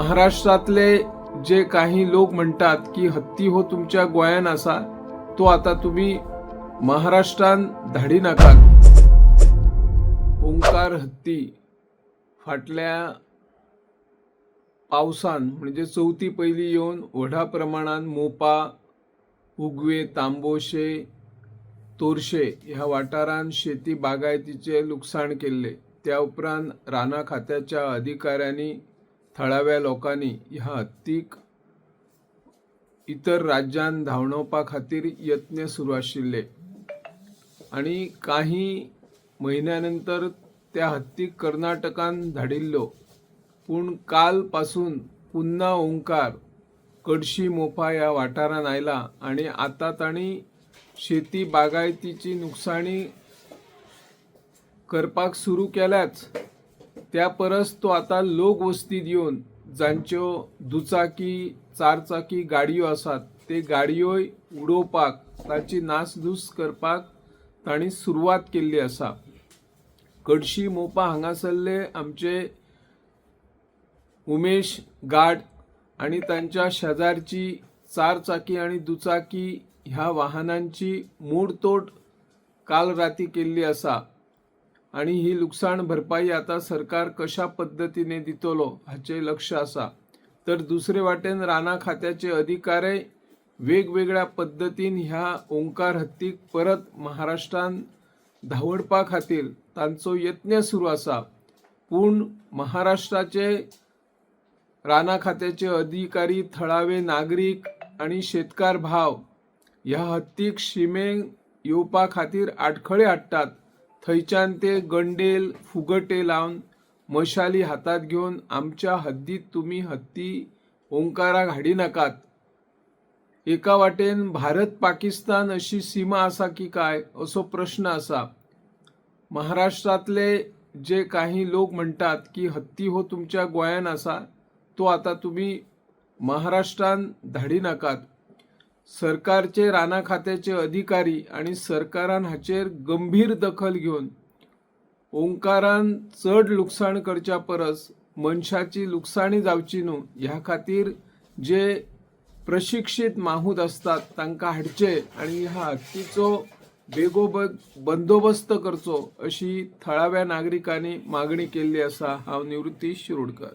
महाराष्ट्रातले जे काही लोक म्हणतात की हत्ती हो तुमच्या गोंयान असा, तो आता तुम्ही महाराष्ट्रान धाडी नाकात. ओंकार हत्ती फाटल्या पावसान म्हणजे चवथी पयली येवन व्हडा प्रमाणात मोपा, उगवे, तांबोशे, तोरशे ह्या वाठारांत शेती बागायतीचे लुकसाण केले. त्या उपरांत राना खात्याच्या अधिकाऱ्यांनी थळाव्या लोकांनी ह्या हत्तीक इतर राज्यांत धांवणोवपा खातीर यत्न सुरू आशिल्ले आणि काही महिन्यानंतर त्या हत्तीक कर्नाटकान धाडिल्लो. पूण काल पासून पुन्हा ओंकार कडशी मोपा ह्या वाठारांत आयला आणि आता तांणी शेती बागायतीची नुकसाणी करपाक सुरू केल्याच. त्या परस तो आता लोक वस्तीत येवन जांच्यो दुचाकी, चारचाकी गाडयो आसात ते गाडयोय उडोवपाक, ताची नासधूस करपाक तांणी सुरवात केल्ली आसा. कडशी मोपा हांगासरले आमचे उमेश गाड आणि तांच्या शेजारची चारचाकी आणि दुचाकी ह्या वाहनांची मोडतोड काल राती केल्ली आसा आणि ही लुकसाण भरपाई आता सरकार कशा पद्धतीने दितलो हाचे लक्ष आसा. तर दुसरे वाटेन राना खात्याचे अधिकारी वेगवेगळ्या पद्धतीन ह्या ओंकार हत्तीक परत महाराष्ट्रान धांवडपा खातीर तांचो यत्न सुरू आसा. पूण महाराष्ट्राचे राना खात्याचे अधिकारी, थळावे नागरिक आणि शेतकार भाव ह्या हत्तीक शिमेक येवपा खातीर आडखळे हाडटात. थंयच्यान ते गंडेल, फुगटे लावन मशाली हातात घेवन आमच्या हद्दीत तुम्ही हत्ती ओंकाराक हाडी नाकात. एका वाटेन भारत पाकिस्तान अशी सीमा आसा की काय असो प्रश्न आसा. महाराष्ट्रातले जे काही लोक म्हणतात की हत्ती हो तुमच्या गोंयान आसा, तो आता तुम्ही महाराष्ट्रान धाडी नाकात. सरकारचे राना खात्याचे अधिकारी आणि सरकारान हाचेर गंभीर दखल घेवन ओंकारान चड लुकसाण करच्या परस मनशाची लुकसाणी जावची न्हू ह्या खातीर जे प्रशिक्षित माहूत असतात तांकां हाडचे आणि ह्या हत्तीचो बेगोबेग बंदोबस्त करचो अशी थळाव्या नागरिकांनी मागणी केल्ली आसा. हांव निवृत्ती शिरोडकर.